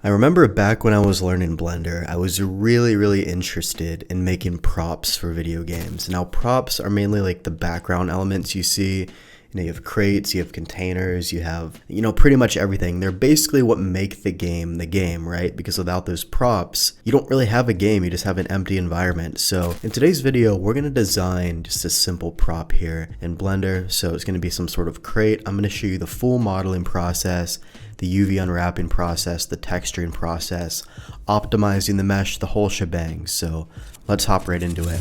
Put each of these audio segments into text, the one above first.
I remember back when I was learning Blender, I was really interested in making props for video games. Now, props are mainly like the background elements you see. You have crates, you have containers, you have, pretty much everything. They're basically what make the game, right? Because without those props, you don't really have a game, you just have an empty environment. So in today's video, we're gonna design just a simple prop here in Blender. So it's gonna be some sort of crate. I'm gonna show you the full modeling process, the UV unwrapping process, the texturing process, optimizing the mesh, the whole shebang. So let's hop right into it.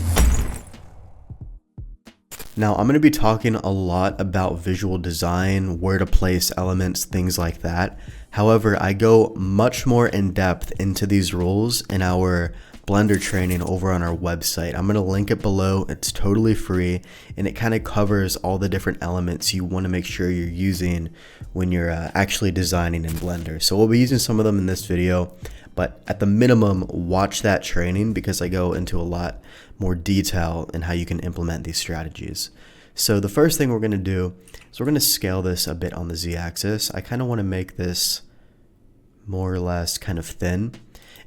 Now, I'm going to be talking a lot about visual design, where to place elements, things like that. However, I go much more in depth into these rules in our Blender training over on our website. I'm going to link it below. It's totally free, and it kind of covers all the different elements you want to make sure you're using when you're actually designing in Blender. So we'll be using some of them in this video, but at the minimum, watch that training because I go into a lot more detail in how you can implement these strategies. So the first thing we're going to do is we're going to scale this a bit on the Z-axis. I kind of want to make this more or less kind of thin.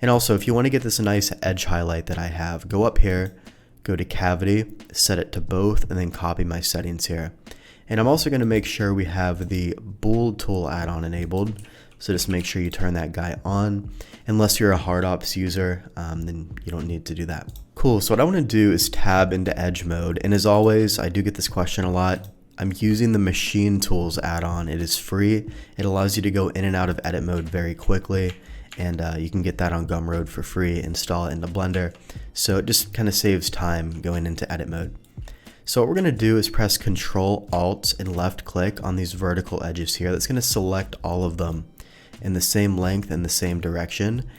And also, if you want to get this nice edge highlight that I have, go up here, go to cavity, set it to both, and then copy my settings here. And I'm also going to make sure we have the bool tool add-on enabled. So just make sure you turn that guy on. Unless you're a hard ops user, then you don't need to do that. Cool, so what I want to do is tab into edge mode. And as always, I do get this question a lot. I'm using the machine tools add-on. It is free. It allows you to go in and out of edit mode very quickly. And you can get that on Gumroad for free, install it into Blender. So it just kind of saves time going into edit mode. So what we're going to do is press Control Alt and left click on these vertical edges here. That's going to select all of them in the same length and the same direction.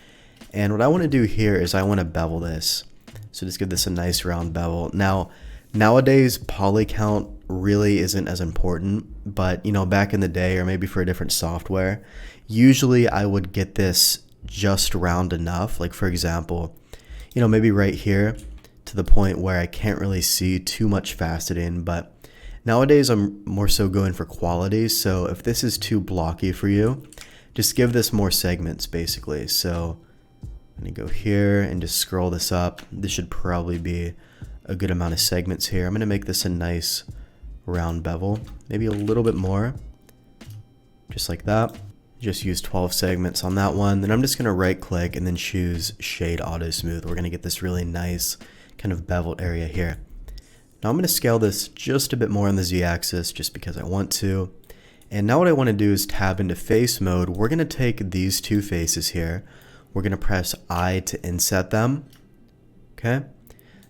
And what I want to do here is I want to bevel this. So just give this a nice round bevel. Now, nowadays poly count really isn't as important, but back in the day, or maybe for a different software, usually I would get this just round enough. Like for example, maybe right here to the point where I can't really see too much faceting, but nowadays I'm more so going for quality. So if this is too blocky for you, just give this more segments basically. So I'm going to go here and just scroll this up. This should probably be a good amount of segments here. I'm going to make this a nice round bevel, maybe a little bit more, just like that. Just use 12 segments on that one. Then I'm just going to right click and then choose Shade Auto Smooth. We're going to get this really nice kind of beveled area here. Now I'm going to scale this just a bit more on the Z axis just because I want to. And now what I want to do is tab into face mode. We're going to take these two faces here. We're going to press I to inset them. Okay.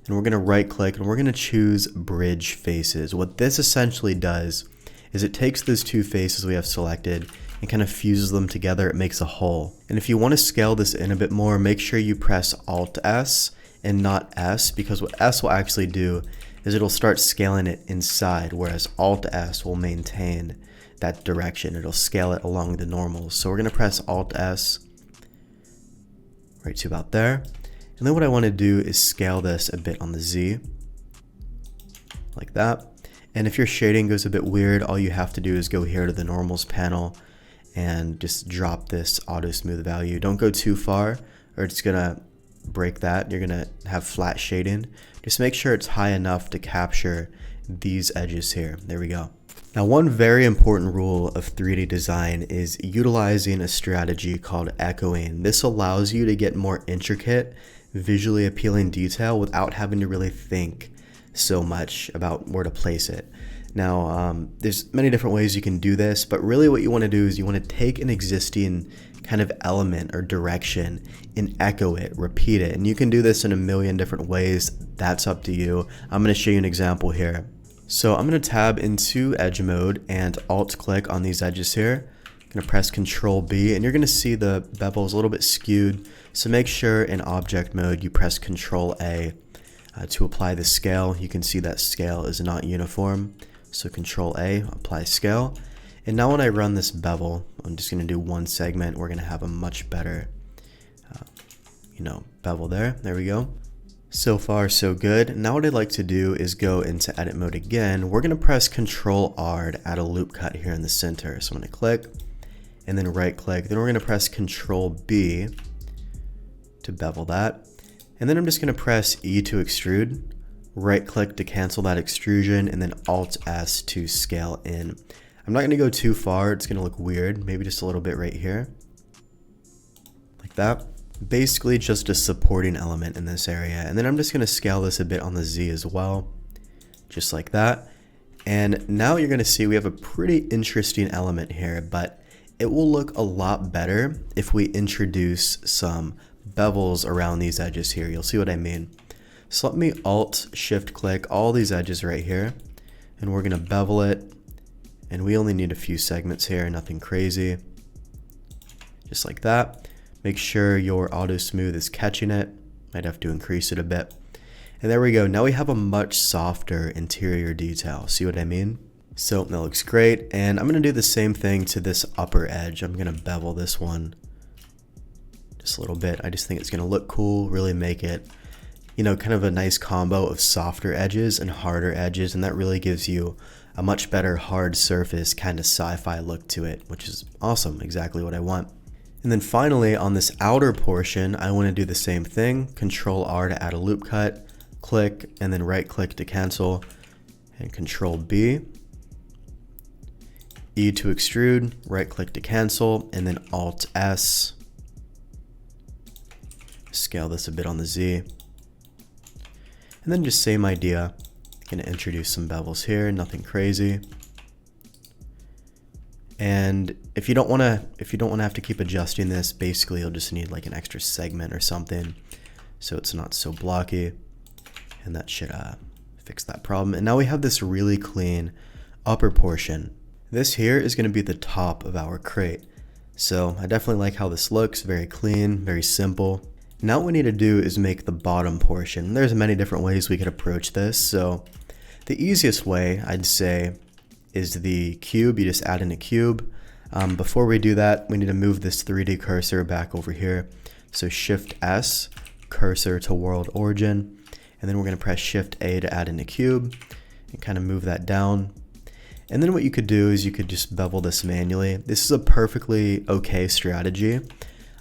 And we're going to right click and we're going to choose bridge faces. What this essentially does is it takes those two faces we have selected and kind of fuses them together. It makes a whole. And if you want to scale this in a bit more, make sure you press Alt S and not S, because what S will actually do is it'll start scaling it inside, whereas Alt S will maintain that direction. It'll scale it along the normals. So we're going to press Alt S right to about there. And then what I want to do is scale this a bit on the Z, like that. And if your shading goes a bit weird, all you have to do is go here to the normals panel and just drop this auto smooth value. Don't go too far or it's gonna break that. You're gonna have flat shading. Just make sure it's high enough to capture these edges here. There we go. Now, one very important rule of 3D design is utilizing a strategy called echoing. This allows you to get more intricate, visually appealing detail without having to really think so much about where to place it. Now, there's many different ways you can do this, but really what you want to do is you want to take an existing kind of element or direction and echo it, repeat it. And you can do this in a million different ways. That's up to you. I'm going to show you an example here. So I'm going to tab into edge mode and alt click on these edges here. I'm going to press Control B and you're going to see the bevel is a little bit skewed. So make sure in object mode you press Control A to apply the scale. You can see that scale is not uniform. So Control A, apply scale. And now when I run this bevel, I'm just going to do one segment. We're going to have a much better, bevel there. There we go. So far, so good. Now what I'd like to do is go into edit mode again. We're going to press Control R to add a loop cut here in the center. So I'm going to click and then right click. Then we're going to press Control B to bevel that. And then I'm just going to press E to extrude, right click to cancel that extrusion, and then Alt S to scale in. I'm not going to go too far, it's going to look weird, maybe just a little bit right here, like that. Basically just a supporting element in this area. And then I'm just going to scale this a bit on the Z as well, just like that. And now you're going to see we have a pretty interesting element here, but it will look a lot better if we introduce some bevels around these edges here. You'll see what I mean. So let me Alt Shift click all these edges right here, and we're going to bevel it. And we only need a few segments here, nothing crazy. Just like that. Make sure your auto smooth is catching it. Might have to increase it a bit. And there we go. Now we have a much softer interior detail. See what I mean? So that looks great. And I'm going to do the same thing to this upper edge. I'm going to bevel this one just a little bit. I just think it's going to look cool, really make it, you know, kind of a nice combo of softer edges and harder edges. And that really gives you a much better hard surface kind of sci-fi look to it, which is awesome. Exactly what I want. And then finally on this outer portion, I want to do the same thing. Control R to add a loop cut, click, and then right click to cancel, and Control B. E to extrude, right click to cancel, and then Alt S. Scale this a bit on the Z. And then just same idea. Gonna introduce some bevels here, nothing crazy. And if you don't want to have to keep adjusting this, basically you'll just need like an extra segment or something so it's not so blocky, and that should fix that problem. And now we have this really clean upper portion. This here is going to be the top of our crate. So I definitely like how this looks, very clean, very simple. Now what we need to do is make the bottom portion. There's many different ways we could approach this. So the easiest way, I'd say, is the cube. You just add in a cube. Before we do that, we need to move this 3D cursor back over here. So Shift S, cursor to world origin, and then we're going to press Shift A to add in a cube and kind of move that down. And then what you could do is you could just bevel this manually. This is a perfectly okay strategy.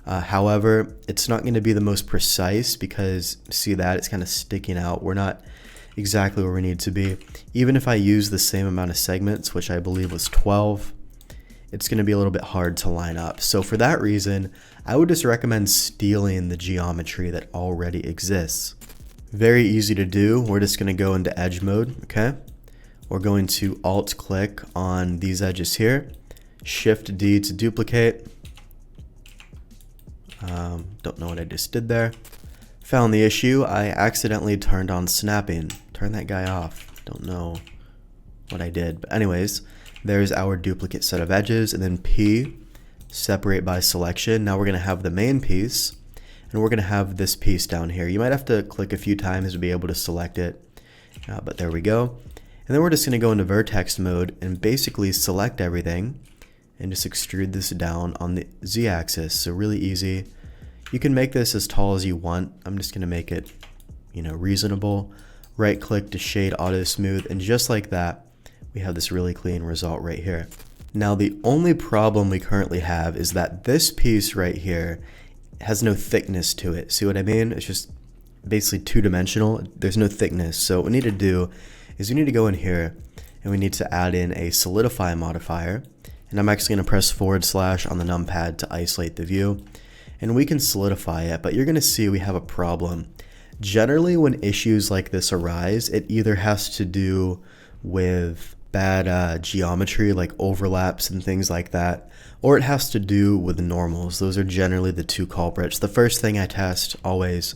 However, it's not going to be the most precise because see that it's kind of sticking out. We're not exactly where we need to be. Even if I use the same amount of segments, which I believe was 12, it's going to be a little bit hard to line up. So for that reason, I would just recommend stealing the geometry that already exists. Very easy to do. We're just going to go into edge mode, okay? We're going to Alt click on these edges here, Shift D to duplicate. Don't know what I just did there. Found the issue. I accidentally turned on snapping. Turn that guy off. Don't know what I did. But anyways, there's our duplicate set of edges, and then P, separate by selection. Now we're going to have the main piece, and we're going to have this piece down here. You might have to click a few times to be able to select it, but there we go. And then we're just going to go into vertex mode and basically select everything and just extrude this down on the Z-axis. So really easy. You can make this as tall as you want. I'm just going to make it, you know, reasonable. Right click to shade auto smooth, and just like that, we have this really clean result right here. Now the only problem we currently have is that this piece right here has no thickness to it. See what I mean? It's just basically two-dimensional. There's no thickness. So what we need to do is we need to go in here and we need to add in a solidify modifier. And I'm actually going to press / on the numpad to isolate the view. And we can solidify it, but you're going to see we have a problem. Generally, when issues like this arise, it either has to do with bad geometry like overlaps and things like that, or it has to do with normals. Those are generally the two culprits. The first thing I test always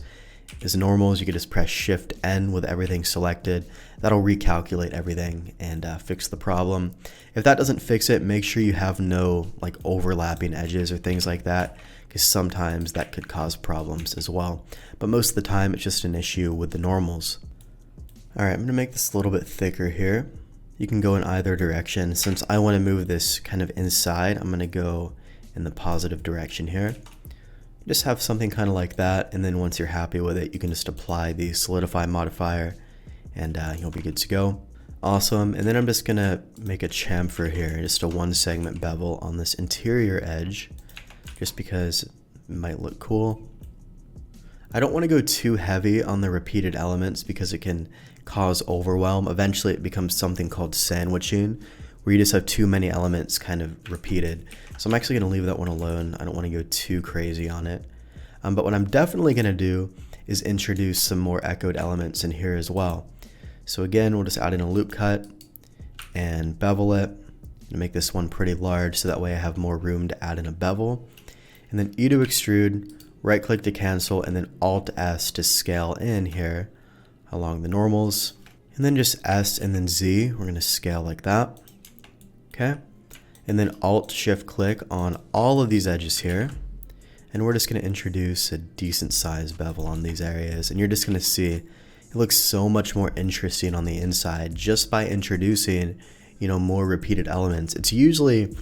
is normals. You can just press Shift N with everything selected. That'll recalculate everything and fix the problem. If that doesn't fix it, make sure you have no like overlapping edges or things like that, because sometimes that could cause problems as well. But most of the time it's just an issue with the normals. Alright, I'm going to make this a little bit thicker here. You can go in either direction. Since I want to move this kind of inside, I'm going to go in the positive direction here. Just have something kind of like that, and then once you're happy with it, you can just apply the solidify modifier and you'll be good to go. Awesome. And then I'm just gonna make a chamfer here, just a 1-segment bevel on this interior edge, just because it might look cool. I don't want to go too heavy on the repeated elements because it can cause overwhelm. Eventually it becomes something called sandwiching, where you just have too many elements kind of repeated. So I'm actually going to leave that one alone. I don't want to go too crazy on it. But what I'm definitely going to do is introduce some more echoed elements in here as well. So again, we'll just add in a loop cut and bevel it and make this one pretty large so that way I have more room to add in a bevel. And then E to extrude, right click to cancel, and then Alt S to scale in here along the normals. And then just S and then Z, we're going to scale like that. Okay. And then Alt Shift click on all of these edges here. And we're just going to introduce a decent sized bevel on these areas. And you're just going to see it looks so much more interesting on the inside just by introducing, more repeated elements. It's usually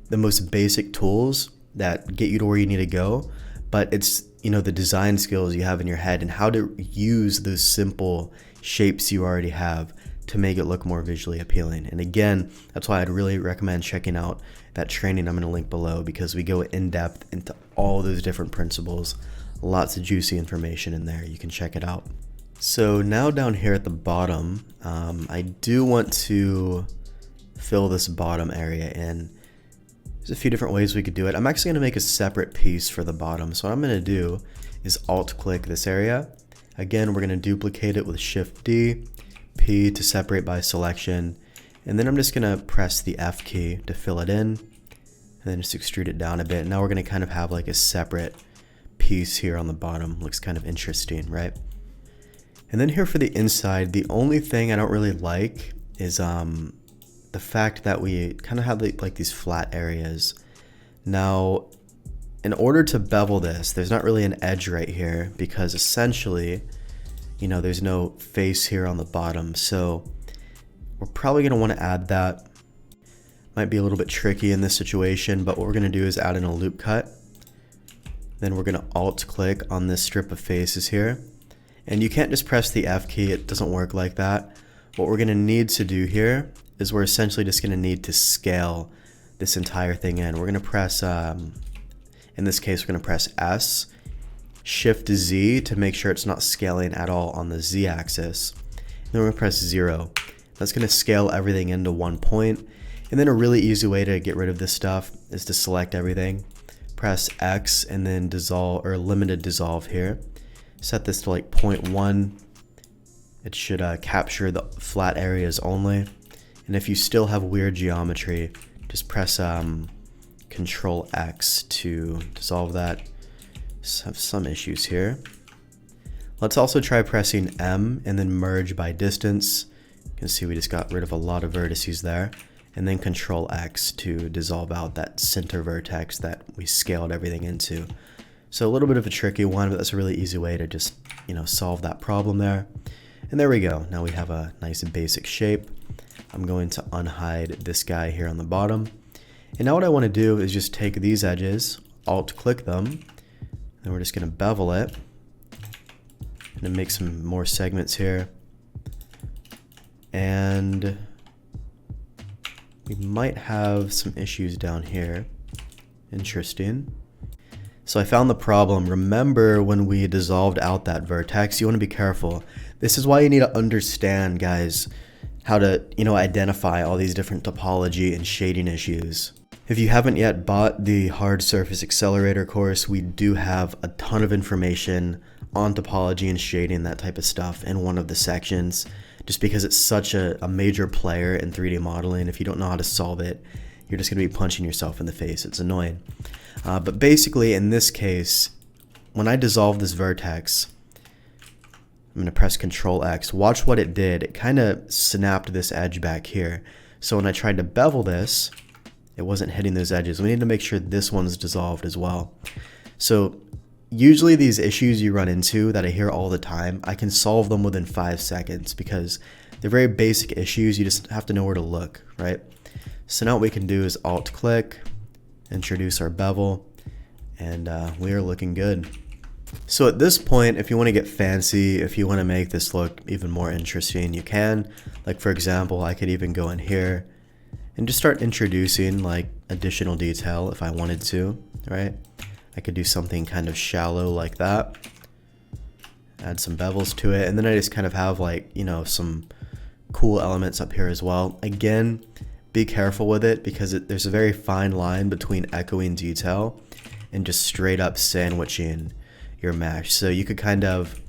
the most basic tools that get you to where you need to go, but it's, the design skills you have in your head and how to use those simple shapes you already have to make it look more visually appealing. And again, that's why I'd really recommend checking out that training I'm going to link below, because we go in depth into all those different principles. Lots of juicy information in there. You can check it out. So now down here at the bottom, I do want to fill this bottom area in. There's a few different ways we could do it. I'm actually going to make a separate piece for the bottom. So what I'm going to do is Alt click this area. Again, we're going to duplicate it with Shift D, P to separate by selection. And then I'm just going to press the F key to fill it in and then just extrude it down a bit. Now we're going to kind of have like a separate piece here on the bottom. Looks kind of interesting, right? And then here for the inside, the only thing I don't really like is the fact that we kind of have like these flat areas. Now, in order to bevel this, there's not really an edge right here because essentially, there's no face here on the bottom. So we're probably going to want to add that. Might be a little bit tricky in this situation, but what we're going to do is add in a loop cut. Then we're going to Alt click on this strip of faces here. And you can't just press the F key, it doesn't work like that. What we're going to need to do here is we're essentially just going to need to scale this entire thing in. We're going to press, in this case, we're going to press S, Shift Z to make sure it's not scaling at all on the Z axis. And then we're going to press 0. That's going to scale everything into 1 point. And then a really easy way to get rid of this stuff is to select everything, press X, and then dissolve or limited dissolve here. Set this to like 0.1. It should capture the flat areas only. And if you still have weird geometry, just press Control X to dissolve that. Just have some issues here. Let's also try pressing M and then merge by distance. You can see we just got rid of a lot of vertices there. And then Control X to dissolve out that center vertex that we scaled everything into. So a little bit of a tricky one, but that's a really easy way to just, solve that problem there. And there we go. Now we have a nice basic shape. I'm going to unhide this guy here on the bottom. And now what I want to do is just take these edges, Alt click them, and we're just going to bevel it. And then make some more segments here. And we might have some issues down here. Interesting. So I found the problem. Remember when we dissolved out that vertex, you want to be careful. This is why you need to understand, guys, how to, identify all these different topology and shading issues. If you haven't yet bought the Hard Surface Accelerator course, we do have a ton of information on topology and shading, that type of stuff, in one of the sections. Just because it's such a major player in 3D modeling, if you don't know how to solve it, you're just going to be punching yourself in the face. It's annoying. But basically, in this case, when I dissolve this vertex, I'm going to press Control X. Watch what it did. It kind of snapped this edge back here. So when I tried to bevel this, it wasn't hitting those edges. We need to make sure this one's dissolved as well. So usually these issues you run into that I hear all the time, I can solve them within 5 seconds because they're very basic issues. You just have to know where to look, right? So now what we can do is Alt click, introduce our bevel, and we are looking good. So at this point, if you want to get fancy, if you want to make this look even more interesting, you can. Like for example, I could even go in here and just start introducing like additional detail if I wanted to, right? I could do something kind of shallow like that. Add some bevels to it, and then I just kind of have like, you know, some cool elements up here as well. Again, be careful with it because there's a very fine line between echoing detail and just straight up sandwiching your mesh. So you could kind of,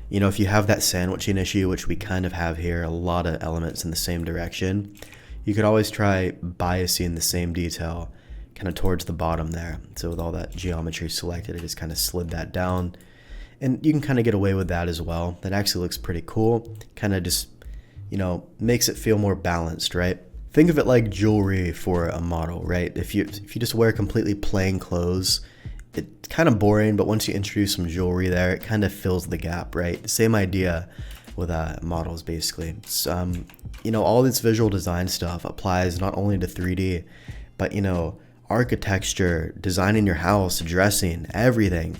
you know, if you have that sandwiching issue, which we kind of have here, a lot of elements in the same direction, you could always try biasing the same detail kind of towards the bottom there. So with all that geometry selected, I just kind of slid that down, and you can kind of get away with that as well. That actually looks pretty cool. Kind of just, you know, makes it feel more balanced, right? Think of it like jewelry for a model, right? If you just wear completely plain clothes, it's kind of boring, but once you introduce some jewelry there, it kind of fills the gap, right? Same idea with models, basically. So, you know, all this visual design stuff applies not only to 3D, but, you know, architecture, designing your house, dressing, everything.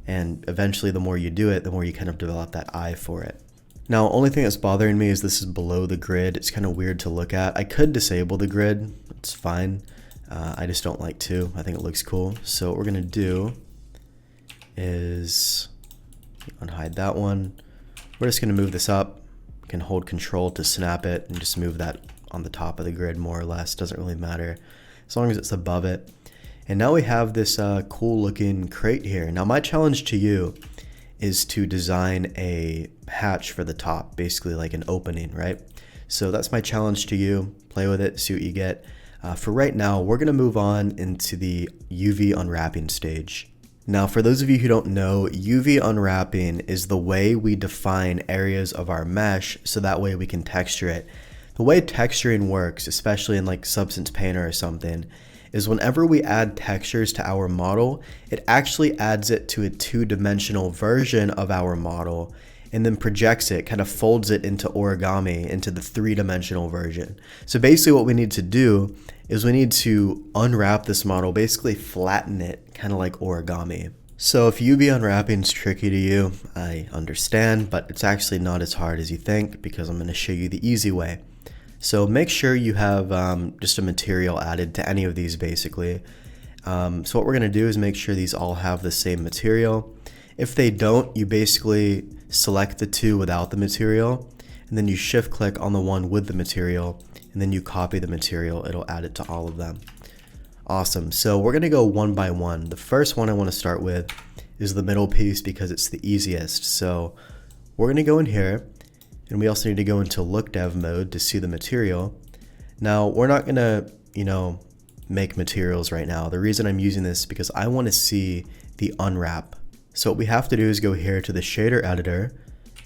And eventually, the more you do it, the more you kind of develop that eye for it. Now, only thing that's bothering me is this is below the grid. It's kind of weird to look at. I could disable the grid. It's fine. I just don't like to. I think it looks cool. So what we're going to do is unhide that one. We're just going to move this up. You can hold control to snap it and just move that on the top of the grid more or less. Doesn't really matter as long as it's above it. And now we have this cool looking crate here. Now my challenge to you is to design a hatch for the top, basically like an opening, right? So that's my challenge to you. Play with it, see what you get. For right now, we're going to move on into the UV unwrapping stage. Now, for those of you who don't know, UV unwrapping is the way we define areas of our mesh so that way we can texture it. The way texturing works, especially in like Substance Painter or something, is whenever we add textures to our model, it actually adds it to a two-dimensional version of our model and then projects it, kind of folds it into origami, into the three-dimensional version. So basically what we need to do is we need to unwrap this model, basically flatten it, kind of like origami. So if UV unwrapping is tricky to you, I understand, but it's actually not as hard as you think because I'm going to show you the easy way. So make sure you have just a material added to any of these basically. So what we're going to do is make sure these all have the same material. If they don't, you basically select the two without the material, and then you shift click on the one with the material, and then you copy the material. It'll add it to all of them. Awesome. So we're going to go one by one. The first one I want to start with is the middle piece because it's the easiest. So we're going to go in here, and we also need to go into look dev mode to see the material. Now we're not going to, you know, make materials right now. The reason I'm using this is because I want to see the unwrap. So what we have to do is go here to the shader editor,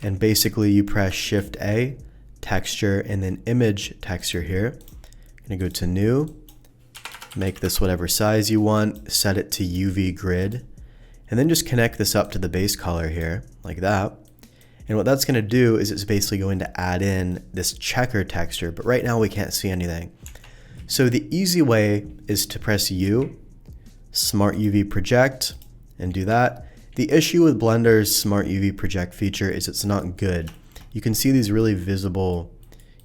and basically you press Shift A, texture, and then image texture here. I'm gonna go to new, make this whatever size you want, set it to UV grid, and then just connect this up to the base color here, like that. And what that's gonna do is it's basically going to add in this checker texture, but right now we can't see anything. So the easy way is to press U, Smart UV Project, and do that. The issue with Blender's Smart UV Project feature is it's not good. You can see these really visible,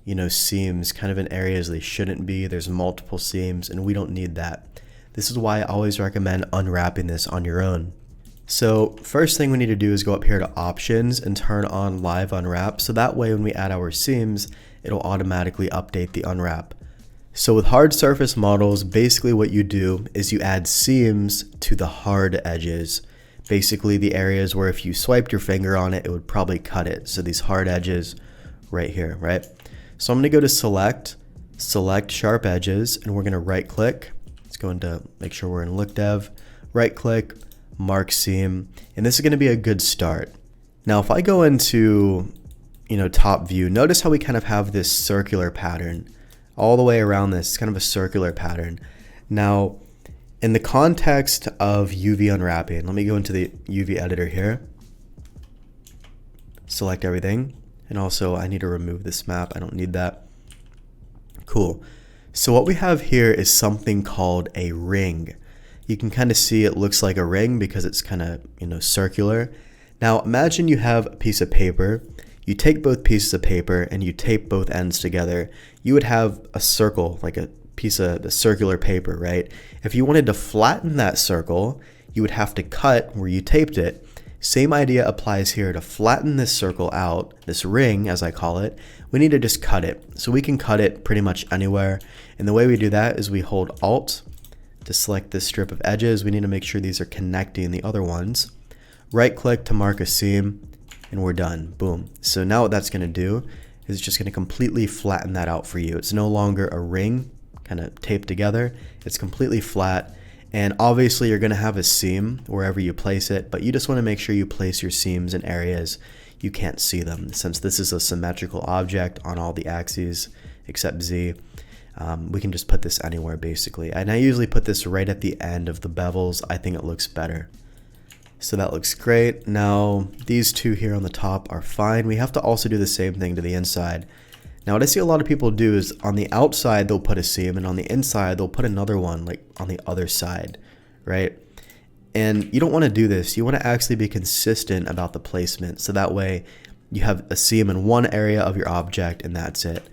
you know, seams kind of in areas they shouldn't be. There's multiple seams, and we don't need that. This is why I always recommend unwrapping this on your own. So first thing we need to do is go up here to Options and turn on Live Unwrap. So that way when we add our seams, it'll automatically update the unwrap. So with hard surface models, basically what you do is you add seams to the hard edges. Basically the areas where if you swiped your finger on it, it would probably cut it. So these hard edges right here, right? So I'm gonna go to select sharp edges, and we're gonna right click. Let's go into, make sure we're in look dev, right click, mark seam, and this is gonna be a good start. Now if I go into, you know, top view, notice how we kind of have this circular pattern all the way around this. It's kind of a circular pattern. Now, in the context of UV unwrapping, let me go into the UV editor here, select everything, and also I need to remove this map. I don't need that. Cool. So what we have here is something called a ring. You can kind of see it looks like a ring because it's kind of, circular. Now imagine you have a piece of paper. You take both pieces of paper and you tape both ends together. You would have a circle, like a piece of the circular paper, right? If you wanted to flatten that circle, you would have to cut where you taped it. Same idea applies here. To flatten this circle out, this ring as I call it, we need to just cut it. So we can cut it pretty much anywhere. And the way we do that is we hold Alt to select this strip of edges. We need to make sure these are connecting the other ones. Right click to mark a seam and we're done. Boom. So now what that's going to do is it's just going to completely flatten that out for you. It's no longer a ring kind of taped together. It's completely flat. And obviously you're going to have a seam wherever you place it, but you just want to make sure you place your seams in areas you can't see them. Since this is a symmetrical object on all the axes except Z, we can just put this anywhere basically. And I usually put this right at the end of the bevels. I think it looks better. So that looks great. Now these two here on the top are fine. We have to also do the same thing to the inside. Now what I see a lot of people do is on the outside they'll put a seam and on the inside they'll put another one like on the other side, right? And you don't want to do this. You want to actually be consistent about the placement so that way you have a seam in one area of your object and that's it.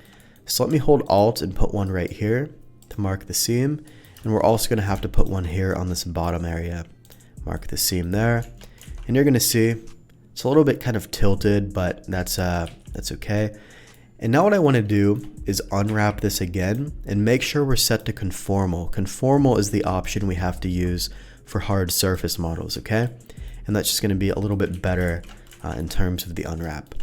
So let me hold Alt and put one right here to mark the seam, and we're also going to have to put one here on this bottom area. Mark the seam there, and you're going to see it's a little bit kind of tilted, but that's okay. And now what I want to do is unwrap this again and make sure we're set to conformal. Conformal is the option we have to use for hard surface models, okay? And that's just going to be a little bit better in terms of the unwrap.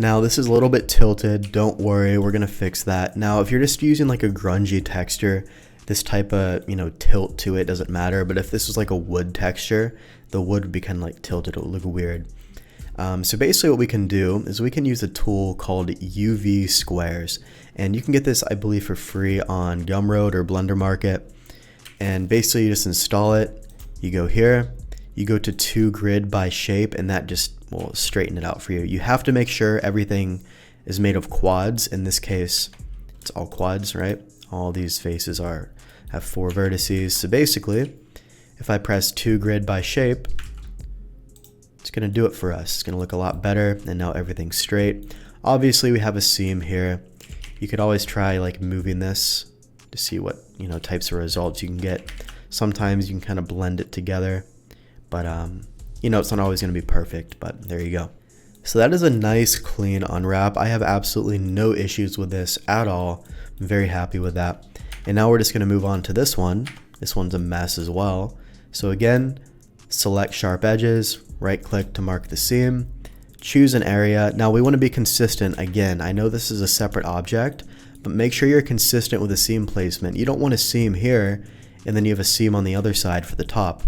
Now this is a little bit tilted, don't worry, we're going to fix that. Now if you're just using like a grungy texture, this type of, tilt to it doesn't matter, but if this was like a wood texture, the wood would be kind of like tilted, it would look weird. So basically what we can do is we can use a tool called UV Squares, and you can get this I believe for free on Gumroad or Blender Market. And basically you just install it, you go here, you go to 2 grid by shape, and that just will straighten it out for you. You have to make sure everything is made of quads. In this case it's all quads, right? All these faces have 4 vertices. So basically if I press 2 grid by shape, it's going to do it for us. It's going to look a lot better, and now everything's straight. Obviously we have a seam here. You could always try like moving this to see what types of results you can get. Sometimes you can kind of blend it together, but it's not always going to be perfect, but there you go. So that is a nice clean unwrap. I have absolutely no issues with this at all. I'm very happy with that. And now we're just going to move on to this one. This one's a mess as well. So again, select sharp edges, right click to mark the seam, choose an area. Now we want to be consistent. Again, I know this is a separate object, but make sure you're consistent with the seam placement. You don't want a seam here and then you have a seam on the other side for the top.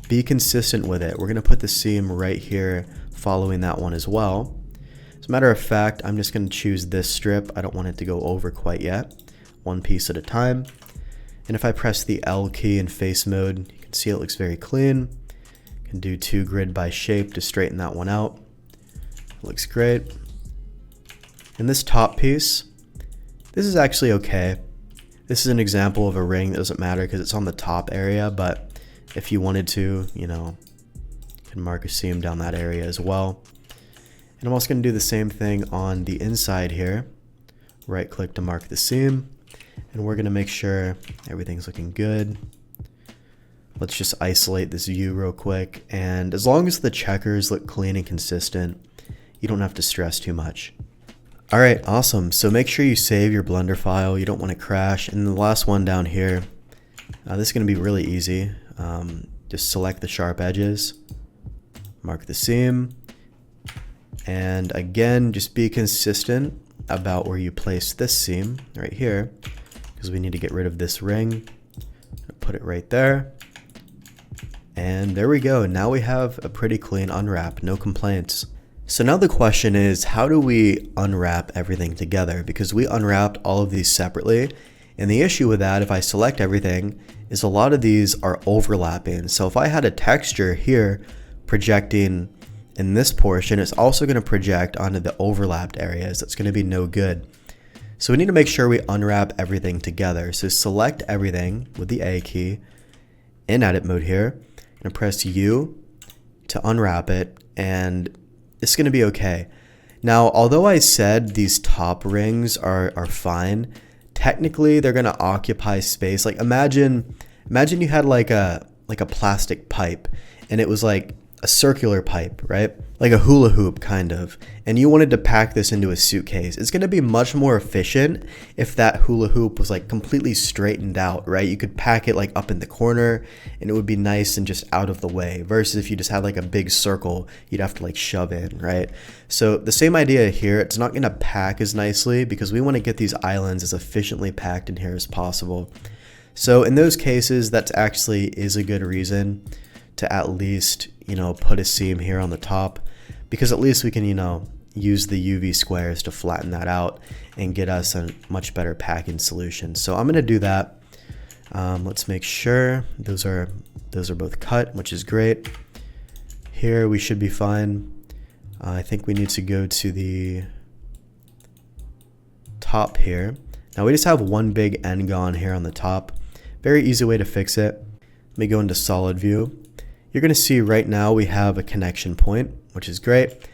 Be consistent with it. We're going to put the seam right here following that one as well. As a matter of fact, I'm just going to choose this strip. I don't want it to go over quite yet. One piece at a time. And if I press the L key in face mode, you can see it looks very clean. Can do 2 grid by shape to straighten that one out. Looks great. And this top piece, this is actually okay. This is an example of a ring that doesn't matter because it's on the top area, but if you wanted to, you can mark a seam down that area as well. And I'm also going to do the same thing on the inside here. Right click to mark the seam, and we're going to make sure everything's looking good. Let's just isolate this view real quick, and as long as the checkers look clean and consistent, you don't have to stress too much. Alright, awesome. So make sure you save your Blender file. You don't want to crash. And the last one down here, this is going to be really easy. Just select the sharp edges, mark the seam, and again, just be consistent about where you place this seam right here, because we need to get rid of this ring. Put it right there. And there we go. Now we have a pretty clean unwrap, no complaints. So now the question is, how do we unwrap everything together? Because we unwrapped all of these separately. And the issue with that, if I select everything, is a lot of these are overlapping. So if I had a texture here projecting in this portion, it's also going to project onto the overlapped areas. That's going to be no good. So we need to make sure we unwrap everything together. So select everything with the A key. in edit mode here. I'm gonna press U to unwrap it, and it's gonna be okay. Now, although I said these top rings are fine, technically they're gonna occupy space. Like imagine you had like a plastic pipe, and it was like a circular pipe, right? Like a hula hoop kind of. And you wanted to pack this into a suitcase. It's gonna be much more efficient if that hula hoop was like completely straightened out, right? You could pack it like up in the corner and it would be nice and just out of the way, versus if you just had like a big circle, you'd have to like shove in, right? So the same idea here, it's not gonna pack as nicely because we wanna get these islands as efficiently packed in here as possible. So in those cases, that's actually is a good reason to at least, put a seam here on the top, because at least we can, use the UV squares to flatten that out and get us a much better packing solution. So I'm going to do that. Let's make sure those are both cut, which is great. Here we should be fine. I think we need to go to the top here. Now we just have one big end gone here on the top. Very easy way to fix it. Let me go into solid view. You're going to see right now we have a connection point, which is great.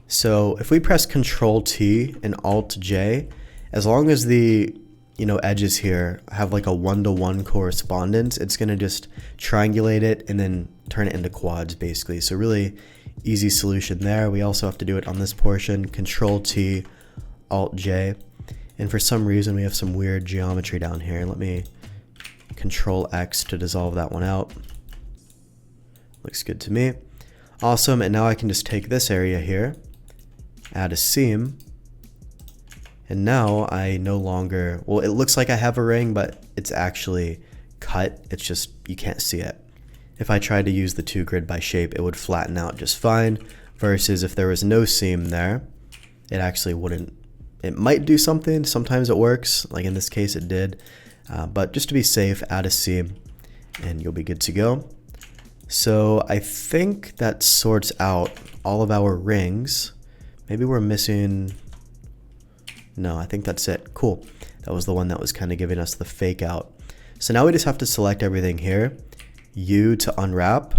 So if we press Control T and Alt J, as long as the edges here have like a 1-to-1 correspondence, it's going to just triangulate it and then turn it into quads basically. So really easy solution there. We also have to do it on this portion, Control T, Alt J. And for some reason we have some weird geometry down here. Let me Control X to dissolve that one out. Looks good to me. Awesome, and now I can just take this area here, add a seam, and now I no longer, well, it looks like I have a ring, but it's actually cut. It's just, you can't see it. If I tried to use the 2 grid by shape, it would flatten out just fine, versus if there was no seam there, it actually wouldn't. It might do something, sometimes it works, like in this case it did, but just to be safe, add a seam, and you'll be good to go. So I think that sorts out all of our rings. Maybe we're missing, no, I think that's it. Cool. That was the one that was kind of giving us the fake out. So now we just have to select everything here, U to unwrap.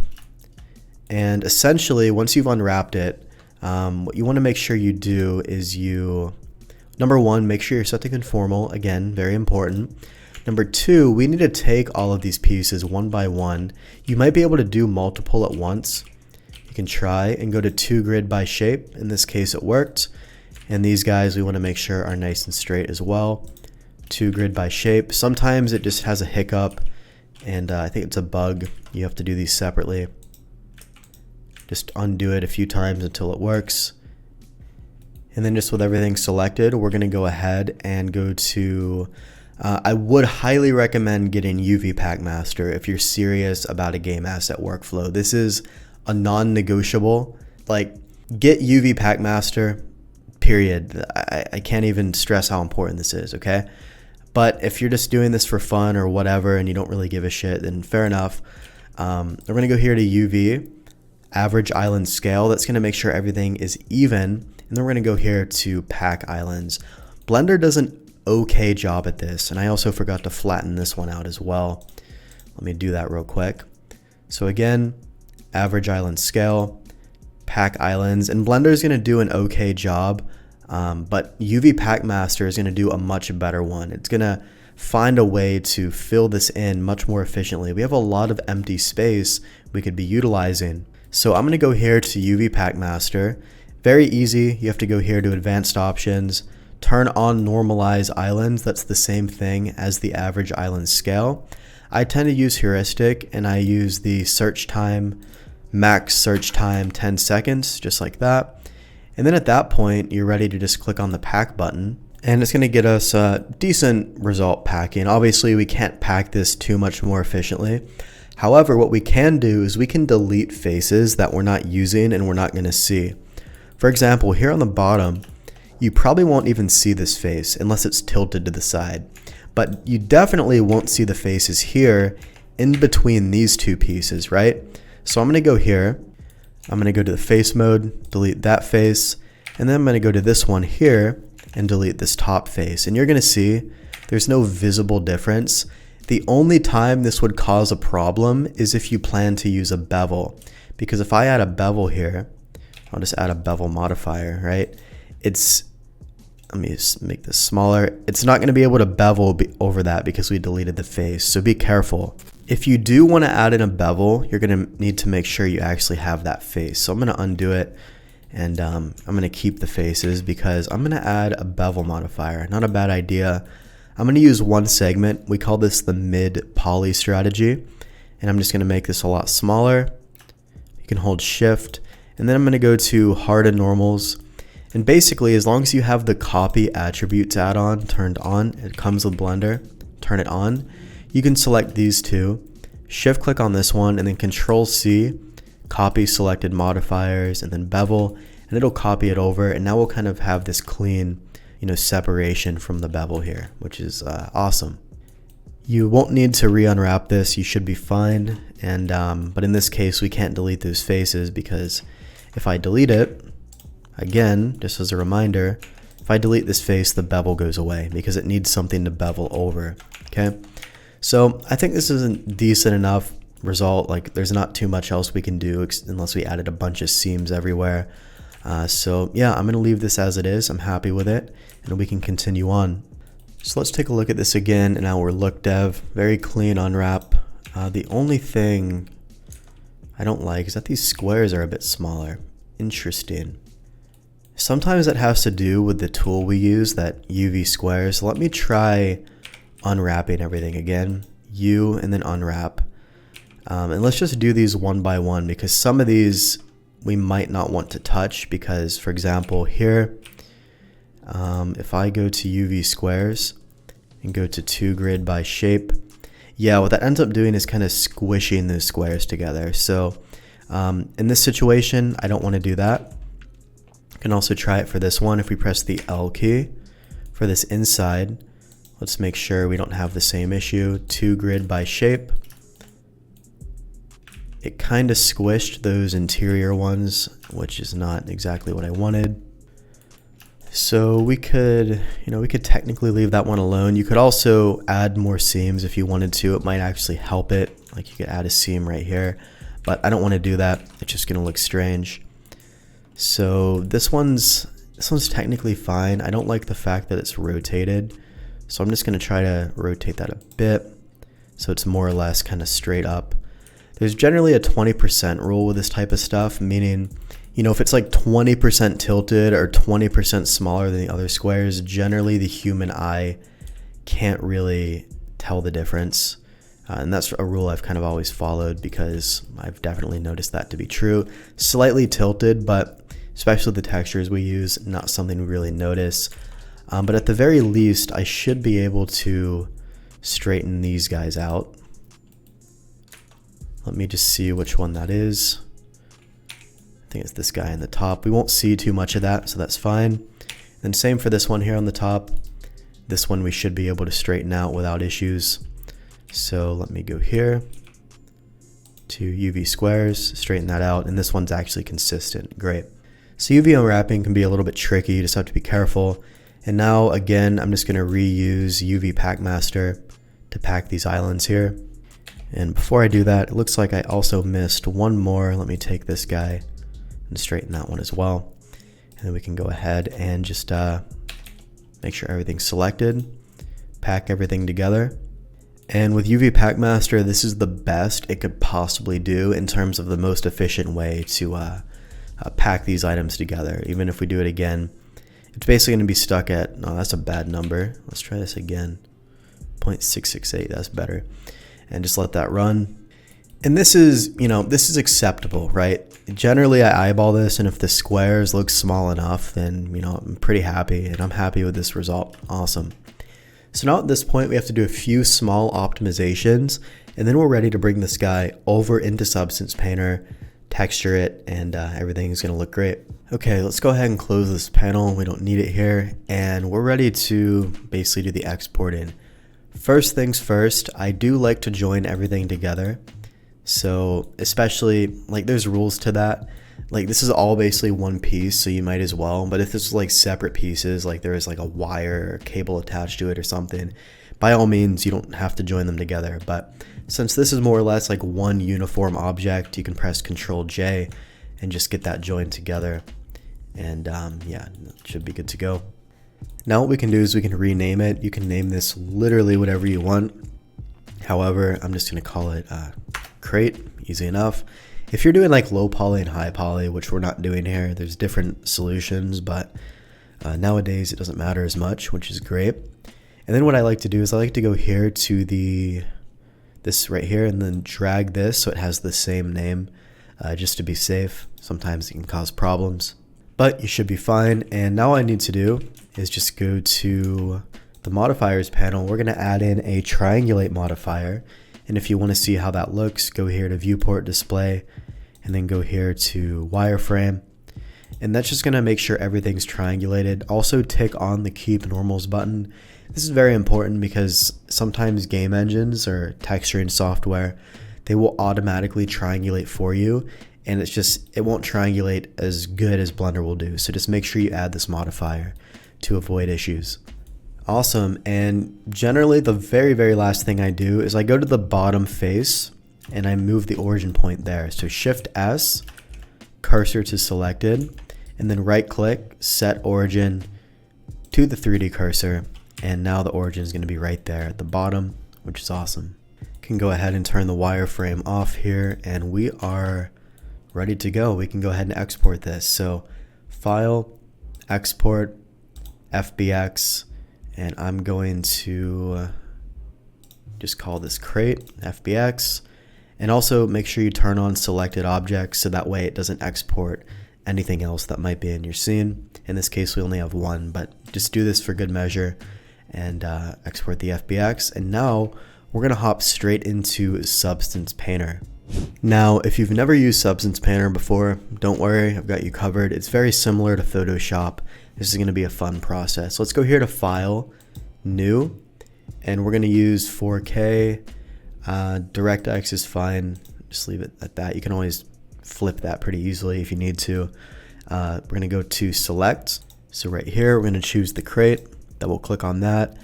And essentially, once you've unwrapped it, what you want to make sure you do is number 1, make sure you're set to conformal. Again, very important. Number 2, we need to take all of these pieces one by one. You might be able to do multiple at once. You can try and go to 2 grid by shape. In this case, it worked. And these guys we want to make sure are nice and straight as well. 2 grid by shape. Sometimes it just has a hiccup, and I think it's a bug. You have to do these separately. Just undo it a few times until it works. And then just with everything selected, we're going to go ahead and go to I would highly recommend getting UV Packmaster if you're serious about a game asset workflow. This is a non-negotiable. Like, get UV Packmaster, period. I can't even stress how important this is, okay? But if you're just doing this for fun or whatever and you don't really give a shit, then fair enough. We're going to go here to UV, Average Island Scale. That's going to make sure everything is even. And then we're going to go here to Pack Islands. Blender does an okay job at this, and I also forgot to flatten this one out as well. Let me do that real quick. So again, Average Island Scale, Pack Islands, and Blender is going to do an okay job, but UV Packmaster is going to do a much better one. It's going to find a way to fill this in much more efficiently. We have a lot of empty space we could be utilizing. So I'm going to go here to UV Packmaster. Very easy. You have to go here to Advanced Options, turn on Normalize Islands. That's the same thing as the Average Island Scale. I tend to use heuristic, and I use the search time, max search time 10 seconds, just like that. And then at that point, you're ready to just click on the pack button, and it's going to get us a decent result packing. Obviously, we can't pack this too much more efficiently. However, what we can do is we can delete faces that we're not using and we're not going to see. For example, here on the bottom, you probably won't even see this face unless it's tilted to the side. But you definitely won't see the faces here in between these two pieces, right? So I'm going to go here. I'm going to go to the face mode, delete that face, and then I'm going to go to this one here and delete this top face. And you're going to see there's no visible difference. The only time this would cause a problem is if you plan to use a bevel. Because if I add a bevel here, I'll just add a bevel modifier, right? Let me just make this smaller. It's not going to be able to bevel over that because we deleted the face. So be careful. If you do want to add in a bevel, you're going to need to make sure you actually have that face. So I'm going to undo it, and I'm going to keep the faces because I'm going to add a bevel modifier. Not a bad idea. I'm going to use one segment. We call this the mid poly strategy. And I'm just going to make this a lot smaller. You can hold shift, and then I'm going to go to harden normals. And basically, as long as you have the copy attributes add-on turned on, it comes with Blender, turn it on, you can select these two, shift click on this one, and then Control C, copy selected modifiers, and then bevel, and it'll copy it over, and now we'll kind of have this clean, separation from the bevel here, which is awesome. You won't need to re-unwrap this, you should be fine, and but in this case, we can't delete those faces because if I delete it, again, just as a reminder, if I delete this face, the bevel goes away because it needs something to bevel over, okay? So I think this is a decent enough result. Like, there's not too much else we can do unless we added a bunch of seams everywhere. So yeah, I'm gonna leave this as it is. I'm happy with it, and we can continue on. So let's take a look at this again in our look dev. Very clean unwrap. The only thing I don't like is that these squares are a bit smaller. Interesting. Sometimes that has to do with the tool we use, that UV squares. So let me try unwrapping everything again. U and then unwrap. And let's just do these one by one because some of these we might not want to touch because, for example, here, if I go to UV squares and go to 2 grid by shape, yeah, what that ends up doing is kind of squishing those squares together. So in this situation, I don't want to do that. Can also try it for this one. If we press the L key for this inside, let's make sure we don't have the same issue. 2 grid by shape. It kind of squished those interior ones, which is not exactly what I wanted. So we could, we could technically leave that one alone. You could also add more seams if you wanted to. It might actually help it. Like, you could add a seam right here, but I don't want to do that. It's just going to look strange. So this one's technically fine. I don't like the fact that it's rotated. So I'm just going to try to rotate that a bit so it's more or less kind of straight up. There's generally a 20% rule with this type of stuff, meaning, if it's like 20% tilted or 20% smaller than the other squares, generally the human eye can't really tell the difference. And that's a rule I've kind of always followed because I've definitely noticed that to be true. Slightly tilted, but especially the textures we use, not something we really notice. But at the very least, I should be able to straighten these guys out. Let me just see which one that is. I think it's this guy in the top. We won't see too much of that, so that's fine. And same for this one here on the top. This one we should be able to straighten out without issues. So let me go here to UV squares, straighten that out, and this one's actually consistent. Great. So UV unwrapping can be a little bit tricky, you just have to be careful. And now again, I'm just going to reuse UV Pack Master to pack these islands here. And before I do that, it looks like I also missed one more. Let me take this guy and straighten that one as well. And then we can go ahead and just make sure everything's selected, pack everything together. And with UV Pack Master, this is the best it could possibly do in terms of the most efficient way to pack these items together. Even if we do it again, it's basically going to be stuck at, no, that's a bad number. Let's try this again. 0.668, that's better. And just let that run. And this is, this is acceptable, right? Generally, I eyeball this, and if the squares look small enough, then, I'm pretty happy, and I'm happy with this result. Awesome. So now at this point, we have to do a few small optimizations, and then we're ready to bring this guy over into Substance Painter, texture it, and everything is going to look great. Okay, let's go ahead and close this panel. We don't need it here, and we're ready to basically do the exporting. First things first, I do like to join everything together. So especially, like, there's rules to that. Like, this is all basically one piece, so you might as well. But if this was like separate pieces, like there is like a wire or cable attached to it or something, by all means, you don't have to join them together, but since this is more or less like one uniform object, you can press Ctrl J and just get that joined together. And yeah, it should be good to go. Now what we can do is we can rename it. You can name this literally whatever you want. However, I'm just going to call it crate, easy enough. If you're doing like low poly and high poly, which we're not doing here, there's different solutions, but nowadays it doesn't matter as much, which is great. And then what I like to do is I like to go here to this right here and then drag this so it has the same name, just to be safe. Sometimes it can cause problems, but you should be fine. And now all I need to do is just go to the modifiers panel. We're going to add in a triangulate modifier. And if you want to see how that looks, go here to viewport display and then go here to wireframe. And that's just going to make sure everything's triangulated. Also tick on the keep normals button. This is very important because sometimes game engines or texturing software, they will automatically triangulate for you, and it won't triangulate as good as Blender will do. So just make sure you add this modifier to avoid issues. Awesome. And generally the very, very last thing I do is I go to the bottom face and I move the origin point there. So Shift S, cursor to selected, and then right click, set origin to the 3D cursor. And now the origin is going to be right there at the bottom, which is awesome. Can go ahead and turn the wireframe off here and we are ready to go. We can go ahead and export this. So File, Export, FBX, and I'm going to just call this crate, FBX. And also make sure you turn on selected objects so that way it doesn't export anything else that might be in your scene. In this case, we only have one, but just do this for good measure and export the FBX. And now we're going to hop straight into Substance Painter. Now, if you've never used Substance Painter before, don't worry, I've got you covered. It's very similar to Photoshop. This is going to be a fun process. Let's go here to File, New, and we're going to use 4K. DirectX is fine. Just leave it at that. You can always flip that pretty easily if you need to. We're going to go to Select. So right here, we're going to choose the crate. Double click on that.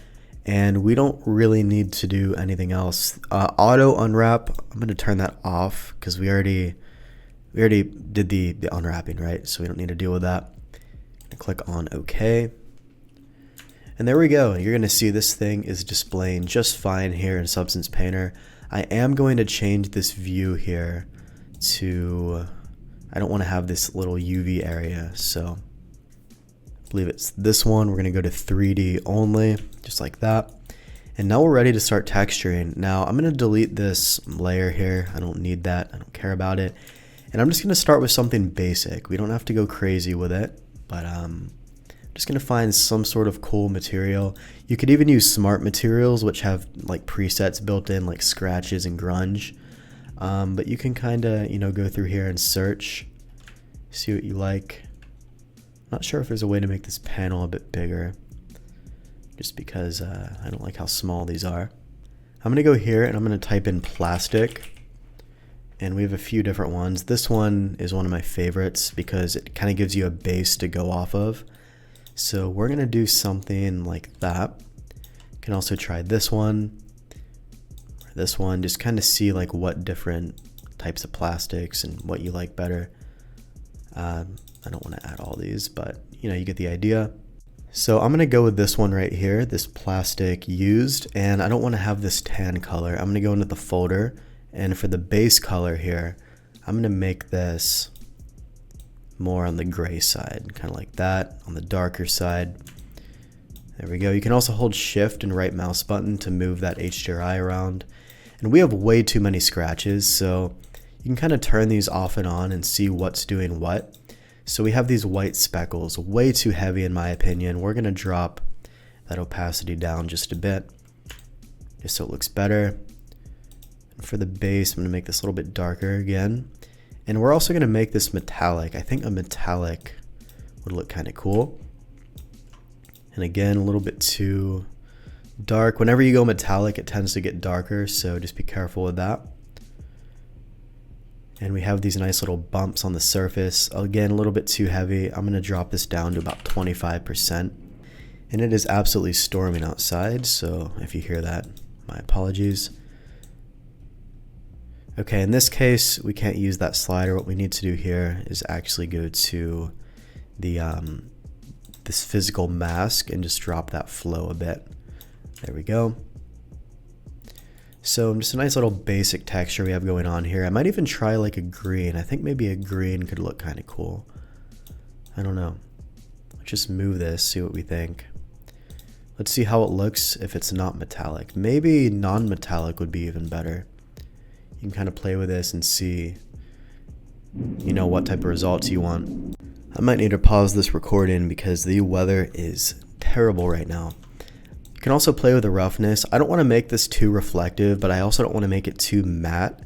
And we don't really need to do anything else. Auto unwrap, I'm going to turn that off because we already did the unwrapping, right? So we don't need to deal with that. Click on OK. And there we go. You're going to see this thing is displaying just fine here in Substance Painter. I am going to change this view here to, I don't want to have this little UV area, so I believe it's this one. We're going to go to 3D only, just like that. And now we're ready to start texturing. Now I'm going to delete this layer here. I don't need that. I don't care about it. And I'm just going to start with something basic. We don't have to go crazy with it, but I'm just going to find some sort of cool material. You could even use smart materials, which have like presets built in, like scratches and grunge. But you can kind of, go through here and search, see what you like. Not sure if there's a way to make this panel a bit bigger, just because I don't like how small these are. I'm going to go here and I'm going to type in plastic. And we have a few different ones. This one is one of my favorites because it kind of gives you a base to go off of. So we're going to do something like that. You can also try this one, or this one, just kind of see like what different types of plastics and what you like better. I don't want to add all these, but you get the idea. So I'm going to go with this one right here, this plastic used, and I don't want to have this tan color. I'm going to go into the folder, and for the base color here, I'm going to make this more on the gray side, kind of like that, on the darker side. There we go. You can also hold shift and right mouse button to move that HDRI around. And we have way too many scratches, so you can kind of turn these off and on and see what's doing what. So we have these white speckles, way too heavy in my opinion. We're going to drop that opacity down just a bit, just so it looks better. And for the base, I'm going to make this a little bit darker again. And we're also going to make this metallic. I think a metallic would look kind of cool. And again, a little bit too dark. Whenever you go metallic, it tends to get darker, so just be careful with that. And we have these nice little bumps on the surface. Again, a little bit too heavy. I'm going to drop this down to about 25%. And it is absolutely storming outside, so if you hear that, my apologies. Okay, in this case, we can't use that slider. What we need to do here is actually go to the this physical mask and just drop that flow a bit. There we go. So just a nice little basic texture we have going on here. I might even try like a green. I think maybe a green could look kind of cool. I don't know. Let's just move this, see what we think. Let's see how it looks if it's not metallic. Maybe non-metallic would be even better. You can kind of play with this and see, you know, what type of results you want. I might need to pause this recording because the weather is terrible right now. You can also play with the roughness. I don't want to make this too reflective, but I also don't want to make it too matte.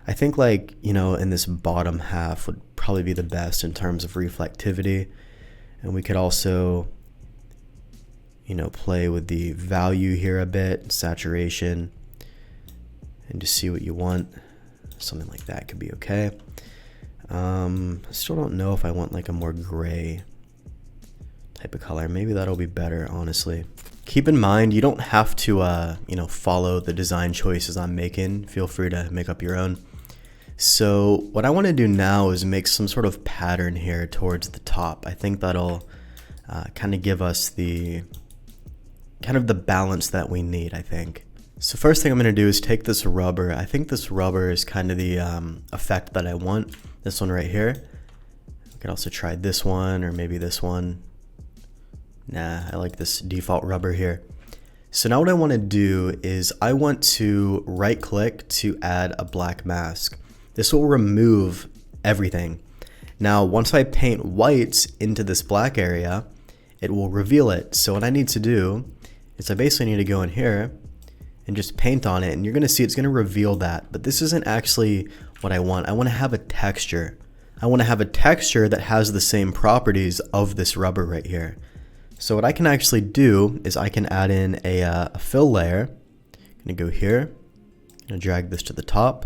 I think like, you know, in this bottom half would probably be the best in terms of reflectivity. And we could also, you know, play with the value here a bit, saturation, and just see what you want. Something like that could be okay. I still don't know if I want like a more gray type of color. Maybe that'll be better, honestly. Keep in mind, you don't have to, you know, follow the design choices I'm making. Feel free to make up your own. So what I want to do now is make some sort of pattern here towards the top. I think that'll kind of give us the balance that we need, I think. So first thing I'm going to do is take this rubber. I think this rubber is kind of the effect that I want. This one right here. We could also try this one or maybe this one. Nah, I like this default rubber here. So now what I want to do is I want to right click to add a black mask. This will remove everything. Now, once I paint whites into this black area, it will reveal it. So what I need to do is I basically need to go in here and just paint on it, and you're going to see it's going to reveal that. But this isn't actually what I want. I want to have a texture. I want to have a texture that has the same properties of this rubber right here. So what I can actually do is I can add in a fill layer. I'm going to go here, I'm going to drag this to the top.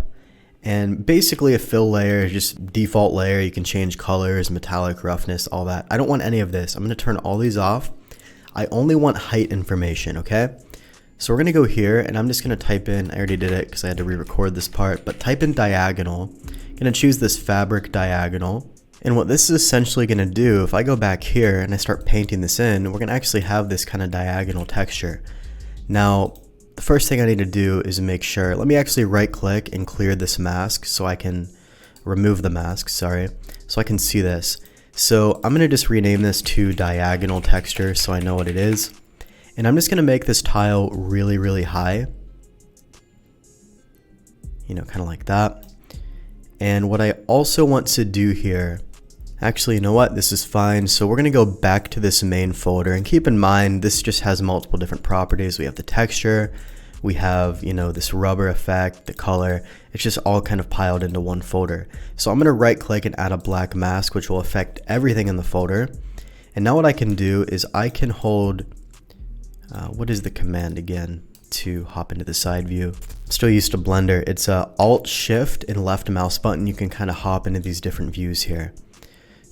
And basically a fill layer is just default layer. You can change colors, metallic, roughness, all that. I don't want any of this. I'm going to turn all these off. I only want height information, okay? So we're going to go here and I'm just going to type in, I already did it because I had to re-record this part, but type in diagonal. I'm going to choose this fabric diagonal. And what this is essentially going to do, if I go back here and I start painting this in, we're going to actually have this kind of diagonal texture. Now, the first thing I need to do is make sure, let me actually right click and clear this mask so I can remove the mask, sorry, so I can see this. So I'm going to just rename this to diagonal texture so I know what it is. And I'm just going to make this tile really, really high. You know, kind of like that. And what I also want to do here, actually, you know what? This is fine. So we're going to go back to this main folder, and keep in mind, this just has multiple different properties. We have the texture, we have, you know, this rubber effect, the color. It's just all kind of piled into one folder. So I'm going to right click and add a black mask, which will affect everything in the folder. And now what I can do is I can hold, what is the command again to hop into the side view? I'm still used to Blender. It's Alt Shift and left mouse button. You can kind of hop into these different views here.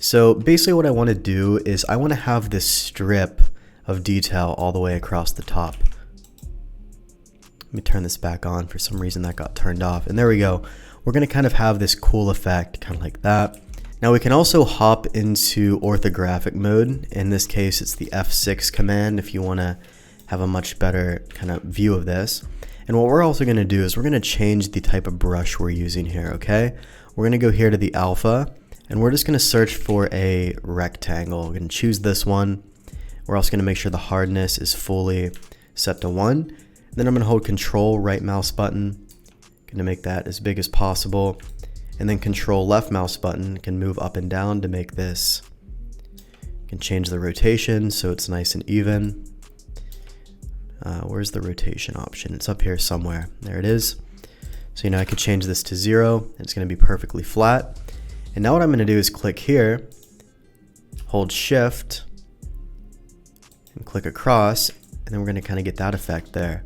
So basically what I want to do is I want to have this strip of detail all the way across the top. Let me turn this back on. For some reason that got turned off. And there we go. We're going to kind of have this cool effect, kind of like that. Now we can also hop into orthographic mode. In this case, it's the F6 command if you want to have a much better kind of view of this. And what we're also going to do is we're going to change the type of brush we're using here, okay? We're going to go here to the alpha, and we're just going to search for a rectangle. We're going to choose this one. We're also going to make sure the hardness is fully set to 1. Then I'm going to hold Control right mouse button. Going to make that as big as possible. And then Control left mouse button can move up and down to make this. You can change the rotation so it's nice and even. Where's the rotation option? It's up here somewhere. There it is. So, you know, I could change this to 0. And it's going to be perfectly flat. And now what I'm going to do is click here, hold Shift, and click across, and then we're going to kind of get that effect there.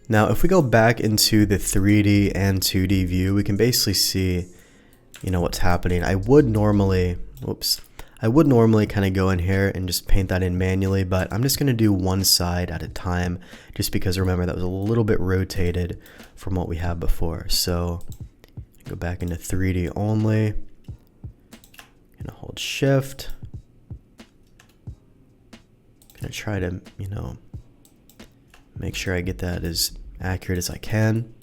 Now, if we go back into the 3D and 2D view, we can basically see, you know, what's happening. I would normally I would normally kind of go in here and just paint that in manually, but I'm just going to do one side at a time just because remember that was a little bit rotated from what we had before. So go back into 3D only, gonna hold shift, gonna try to, make sure I get that as accurate as I can.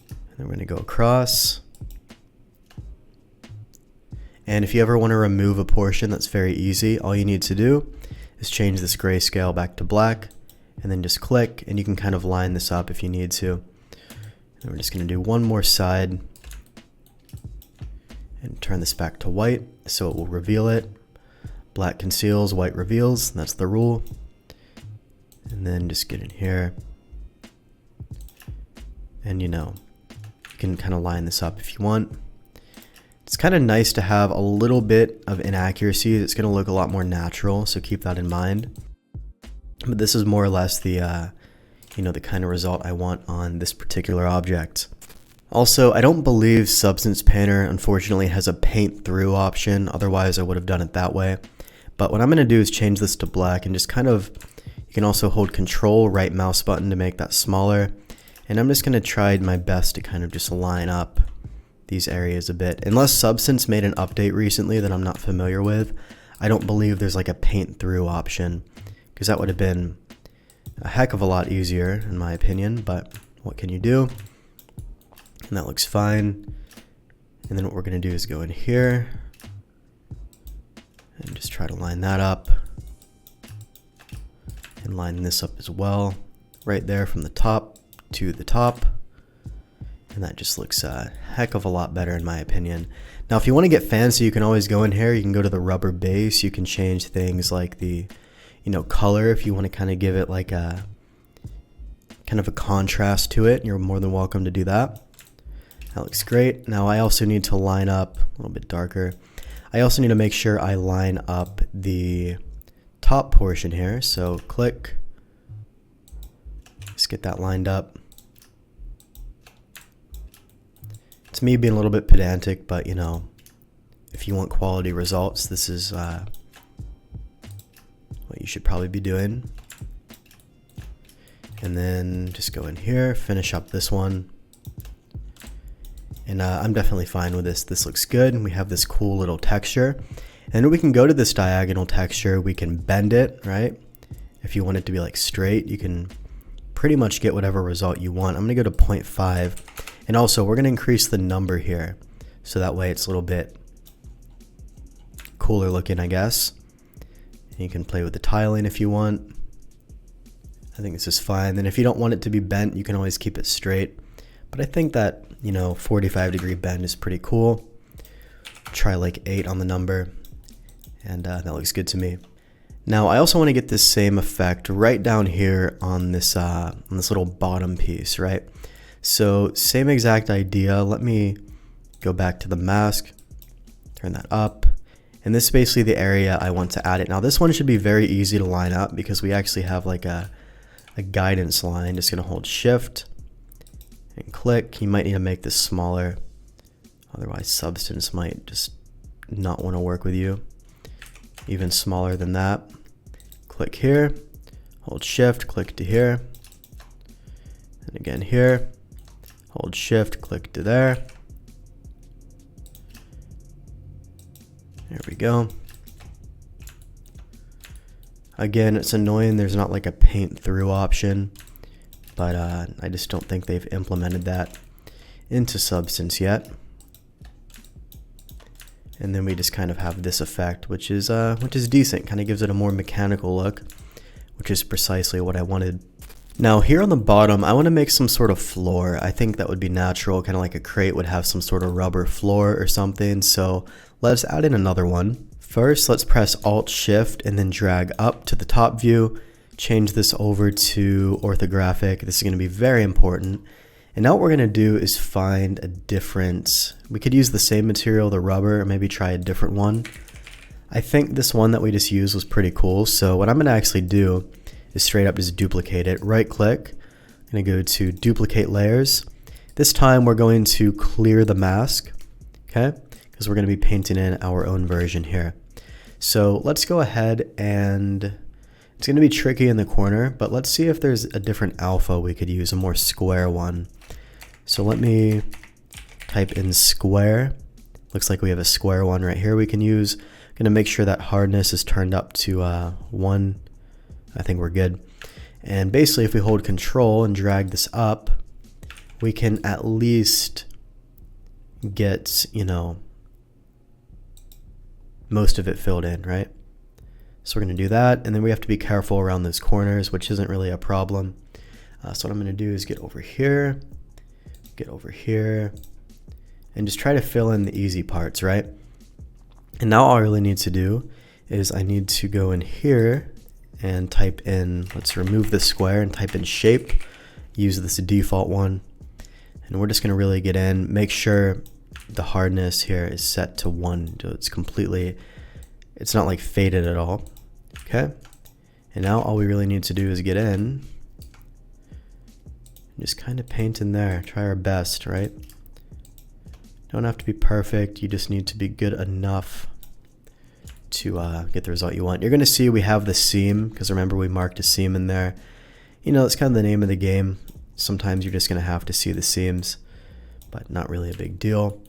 And then we're gonna go across. And if you ever want to remove a portion, that's very easy. All you need to do is change this grayscale back to black and then just click, and you can kind of line this up if you need to. And we're just going to do one more side and turn this back to white so it will reveal it. Black conceals, white reveals. That's the rule. And then just get in here. And you can kind of line this up if you want. It's kind of nice to have a little bit of inaccuracy. It's going to look a lot more natural, so keep that in mind. But this is more or less the the kind of result I want on this particular object. Also, I don't believe Substance Painter unfortunately has a paint through option, otherwise I would have done it that way. But what I'm going to do is change this to black and just you can also hold Control, right mouse button to make that smaller. And I'm just going to try my best to kind of just line up these areas a bit. Unless Substance made an update recently that I'm not familiar with, I don't believe there's like a paint through option, because that would have been a heck of a lot easier in my opinion, but what can you do? And that looks fine. And then what we're going to do is go in here and just try to line that up and line this up as well, right there from the top to the top. And that just looks a heck of a lot better in my opinion. Now, if you want to get fancy, you can always go in here. You can go to the rubber base. You can change things like the, color if you want to kind of give it like a kind of a contrast to it. You're more than welcome to do that. That looks great. Now, I also need to line up a little bit darker. I also need to make sure I line up the top portion here. So click, just get that lined up. It's me being a little bit pedantic, but if you want quality results, this is what you should probably be doing. And then just go in here, finish up this one. And I'm definitely fine with this. This looks good. And we have this cool little texture. And we can go to this diagonal texture. We can bend it, right? If you want it to be like straight, you can pretty much get whatever result you want. I'm going to go to 0.5. And also, we're going to increase the number here. So that way it's a little bit cooler looking, I guess. And you can play with the tiling if you want. I think this is fine. Then if you don't want it to be bent, you can always keep it straight. But I think that, 45-degree bend is pretty cool. Try like 8 on the number. And that looks good to me. Now, I also want to get this same effect right down here on this little bottom piece, right? So same exact idea. Let me go back to the mask, turn that up. And this is basically the area I want to add it. Now, this one should be very easy to line up because we actually have like a guidance line. Just going to hold shift and click. You might need to make this smaller. Otherwise, Substance might just not want to work with you. Even smaller than that. Click here, hold shift, click to here. And again here, hold shift, click to there. There we go. Again, it's annoying there's not like a paint through option, but I just don't think they've implemented that into Substance yet. And then we just kind of have this effect, which is decent. Kind of gives it a more mechanical look, which is precisely what I wanted. Now here on the bottom, I want to make some sort of floor. I think that would be natural, kind of like a crate would have some sort of rubber floor or something. So let's add in another one. First, let's press Alt-Shift and then drag up to the top view. Change this over to orthographic. This is going to be very important. And now what we're going to do is find a different, we could use the same material, the rubber, or maybe try a different one. I think this one that we just used was pretty cool. So what I'm going to actually do is straight up just duplicate it. Right click, I'm going to go to duplicate layers. This time we're going to clear the mask, okay? because we're going to be painting in our own version here. So let's go ahead, and it's going to be tricky in the corner, but let's see if there's a different alpha we could use, a more square one. So let me type in square. Looks like we have a square one right here we can use. Going to make sure that hardness is turned up to 1. I think we're good. And basically if we hold control and drag this up, we can at least get, you know, most of it filled in, right? So we're going to do that, and then we have to be careful around those corners, which isn't really a problem. So what I'm going to do is get over here, and just try to fill in the easy parts, right? And now all I really need to do is I need to go in here and type in, let's remove the square and type in shape, use this default one, and we're just going to really get in, make sure the hardness here is set to 1, so it's completely, it's not like faded at all. Okay, and now all we really need to do is get in and just kind of paint in there, try our best, right? Don't have to be perfect, you just need to be good enough to get the result you want. You're going to see we have the seam, because remember we marked a seam in there. You know, it's kind of the name of the game. Sometimes you're just going to have to see the seams, but not really a big deal.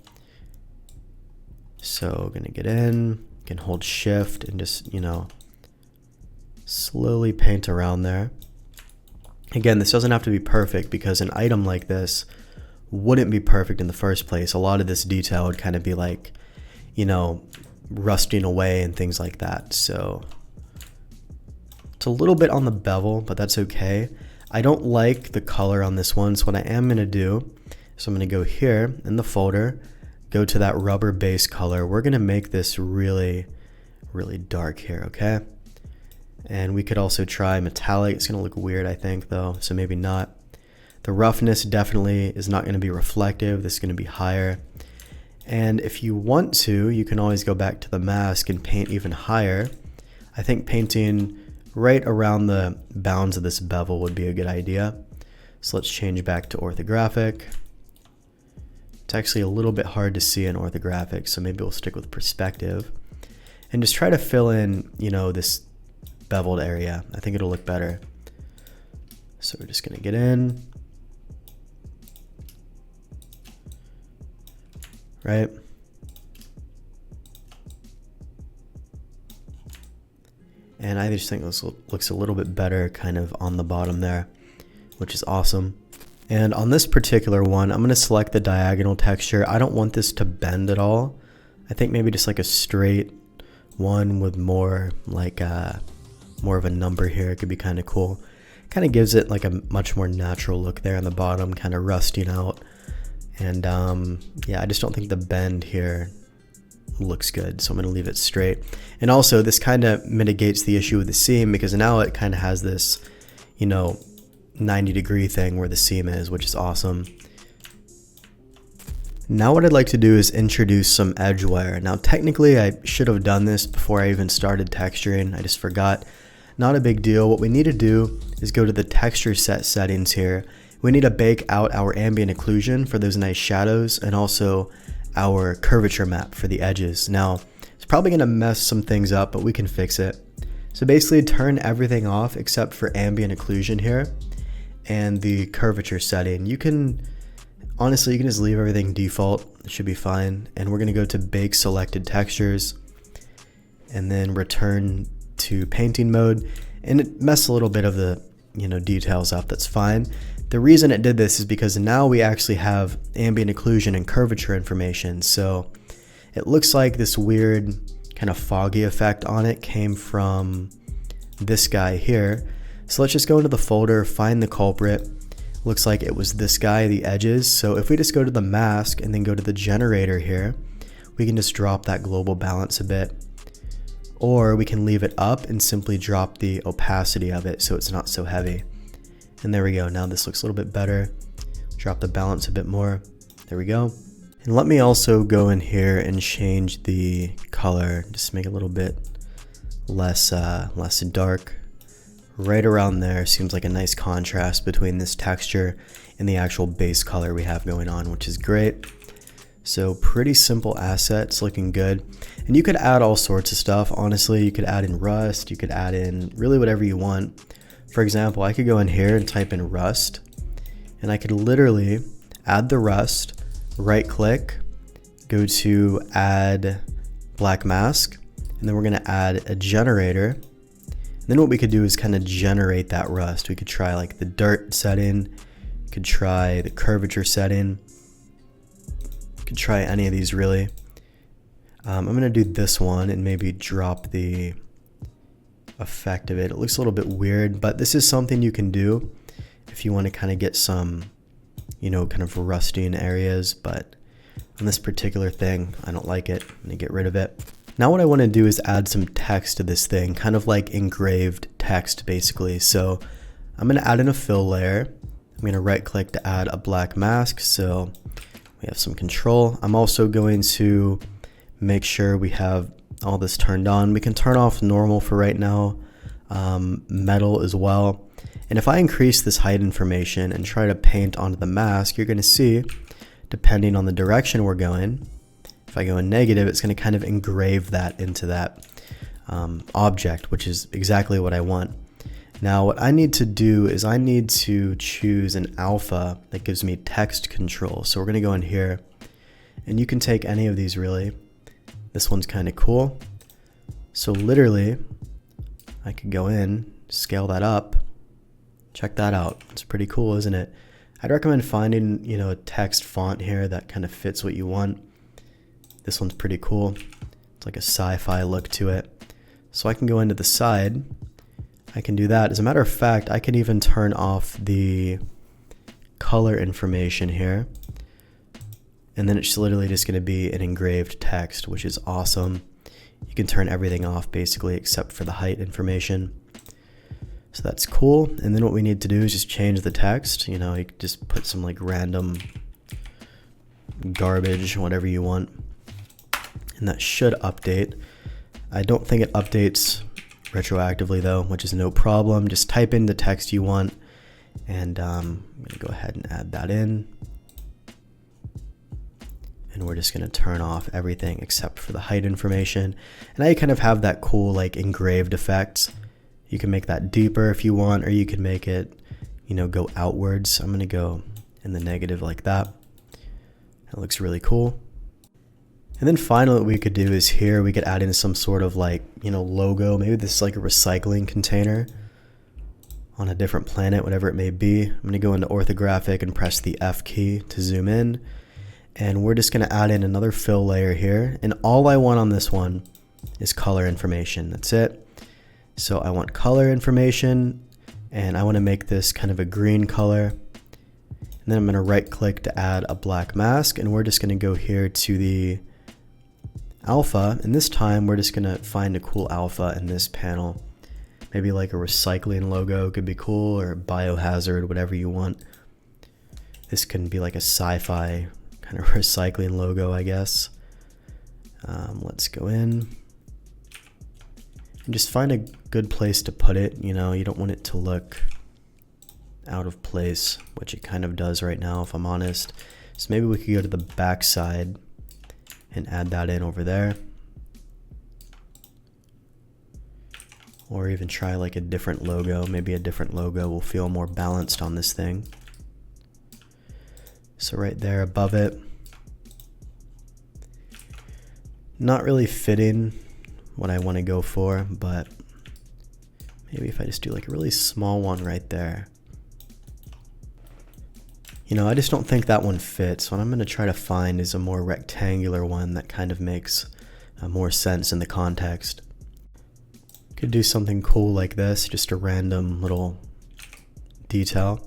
So going to get in, can hold shift and just, you know, slowly paint around there. Again, this doesn't have to be perfect, because an item like this wouldn't be perfect in the first place. A lot of this detail would kind of be like, you know, rusting away and things like that. So it's a little bit on the bevel, but that's okay. I don't like the color on this one, so what I am going to do is I'm going to go here in the folder, go to that rubber base color. We're going to make this really, really dark here, okay? And we could also try metallic. It's going to look weird, I think, though, so maybe not. The roughness definitely is not going to be reflective. This is going to be higher. And if you want to, you can always go back to the mask and paint even higher. I think painting right around the bounds of this bevel would be a good idea. So let's change back to orthographic. It's actually a little bit hard to see in orthographic, so maybe we'll stick with perspective. And just try to fill in, you know, this beveled area. I think it'll look better. So we're just going to get in. Right? And I just think this looks a little bit better kind of on the bottom there, which is awesome. And on this particular one, I'm going to select the diagonal texture. I don't want this to bend at all. I think maybe just like a straight one with more like more of a number here. It could be kind of cool. Kind of gives it like a much more natural look there on the bottom, kind of rusting out. And yeah, I just don't think the bend here looks good, so I'm going to leave it straight. And also this kind of mitigates the issue with the seam, because now it kind of has this, you know, 90-degree thing where the seam is, which is awesome. Now what I'd like to do is introduce some edge wear. Now technically I should have done this before I even started texturing. I just forgot. Not a big deal. What we need to do is go to the texture set settings here. We need to bake out our ambient occlusion for those nice shadows, and also our curvature map for the edges. Now, it's probably going to mess some things up, but we can fix it. So basically turn everything off except for ambient occlusion here and the curvature setting. You can, honestly, you can just leave everything default. It should be fine. And we're going to go to bake selected textures and then return to painting mode. And it messed a little bit of the, you know, details up. That's fine. The reason it did this is because now we actually have ambient occlusion and curvature information. So it looks like this weird kind of foggy effect on it came from this guy here. So let's just go into the folder, find the culprit. Looks like it was this guy, the edges. So if we just go to the mask and then go to the generator here, we can just drop that global balance a bit. Or we can leave it up and simply drop the opacity of it so it's not so heavy. And there we go. Now this looks a little bit better. Drop the balance a bit more. There we go. And let me also go in here and change the color, just make it a little bit less dark. Right around there seems like a nice contrast between this texture and the actual base color we have going on, which is great. So pretty simple assets, looking good. And you could add all sorts of stuff. Honestly, you could add in Rust, you could add in really whatever you want. For example, I could go in here and type in Rust, and I could literally add the Rust, right click, go to add black mask, and then we're gonna add a generator. And then what we could do is kind of generate that Rust. We could try like the dirt setting, could try the curvature setting, could try any of these really. I'm gonna do this one and maybe drop the effect of it. It looks a little bit weird, but this is something you can do if you want to kind of get some, kind of rusting areas. But on this particular thing, I don't like it. I'm gonna get rid of it. Now what I want to do is add some text to this thing, kind of like engraved text basically. So I'm gonna add in a fill layer. I'm gonna right click to add a black mask. So we have some control. I'm also going to make sure we have all this turned on. We can turn off normal for right now, metal as well. And if I increase this height information and try to paint onto the mask, you're gonna see, depending on the direction we're going, if I go in negative, it's gonna kind of engrave that into that object, which is exactly what I want. Now what I need to do is I need to choose an alpha that gives me text control. So we're gonna go in here, and you can take any of these really. This one's kind of cool. So literally, I could go in, scale that up. Check that out. It's pretty cool, isn't it? I'd recommend finding, a text font here that kind of fits what you want. This one's pretty cool. It's like a sci-fi look to it. So I can go into the side. I can do that. As a matter of fact, I can even turn off the color information here. And then it's literally just going to be an engraved text, which is awesome. You can turn everything off basically except for the height information. So that's cool. And then what we need to do is just change the text. You could just put some like random garbage, whatever you want. And that should update. I don't think it updates retroactively though, which is no problem. Just type in the text you want, and I'm gonna go ahead and add that in. And we're just gonna turn off everything except for the height information. And now you kind of have that cool like engraved effect. You can make that deeper if you want, or you can make it, go outwards. I'm gonna go in the negative like that. It looks really cool. And then finally what we could do is here we could add in some sort of like, logo. Maybe this is like a recycling container on a different planet, whatever it may be. I'm gonna go into orthographic and press the F key to zoom in. And we're just gonna add in another fill layer here. And all I want on this one is color information. That's it. So I want color information, and I wanna make this kind of a green color. And then I'm gonna right click to add a black mask, and we're just gonna go here to the alpha, and this time we're just gonna find a cool alpha in this panel. Maybe like a recycling logo could be cool, or biohazard, whatever you want. This can be like a sci-fi kind of recycling logo, I guess. Let's go in and just find a good place to put it. You don't want it to look out of place, which it kind of does right now, if I'm honest. So maybe we could go to the back side and add that in over there. Or even try like a different logo. Maybe a different logo will feel more balanced on this thing. So right there above it. Not really fitting what I want to go for, but maybe if I just do like a really small one right there. I just don't think that one fits. What I'm going to try to find is a more rectangular one that kind of makes more sense in the context. Could do something cool like this, just a random little detail.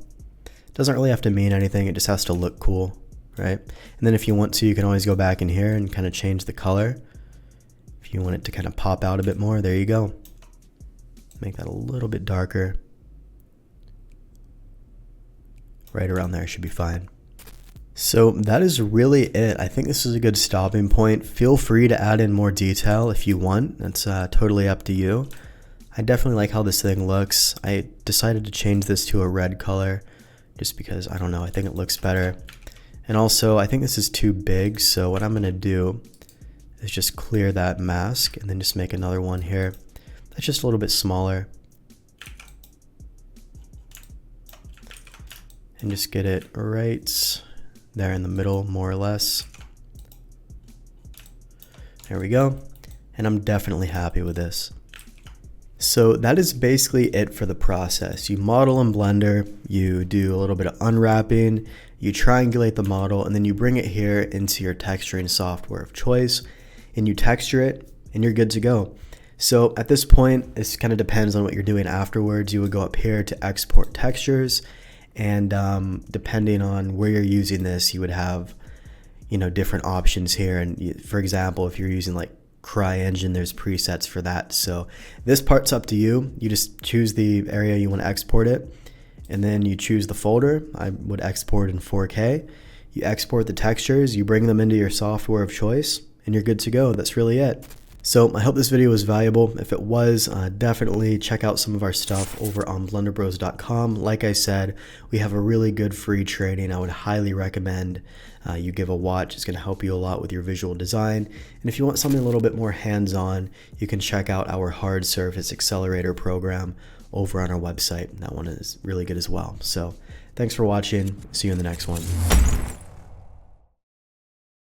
Doesn't really have to mean anything, it just has to look cool, right? And then if you want to, you can always go back in here and kind of change the color. If you want it to kind of pop out a bit more, there you go. Make that a little bit darker. Right around there should be fine. So that is really it. I think this is a good stopping point. Feel free to add in more detail if you want. That's totally up to you. I definitely like how this thing looks. I decided to change this to a red color just because, I don't know, I think it looks better. And also, I think this is too big, so what I'm going to do is just clear that mask and then just make another one here that's just a little bit smaller. And just get it right there in the middle, more or less. There we go. And I'm definitely happy with this. So that is basically it for the process. You model in Blender, you do a little bit of unwrapping, you triangulate the model, and then you bring it here into your texturing software of choice, and you texture it, and you're good to go. So at this point, this kind of depends on what you're doing afterwards. You would go up here to export textures, and depending on where you're using this, you would have, you know, different options here. And for example, if you're using like CryEngine, there's presets for that. So this part's up to you. You just choose the area you want to export it, and then you choose the folder. I would export in 4K. You export the textures, you bring them into your software of choice, and you're good to go. That's really it. So I hope this video was valuable. If it was, definitely check out some of our stuff over on blenderbros.com. Like I said, we have a really good free training. I would highly recommend you give a watch. It's going to help you a lot with your visual design. And if you want something a little bit more hands-on, you can check out our Hard Surface Accelerator program over on our website. That one is really good as well. So thanks for watching. See you in the next one.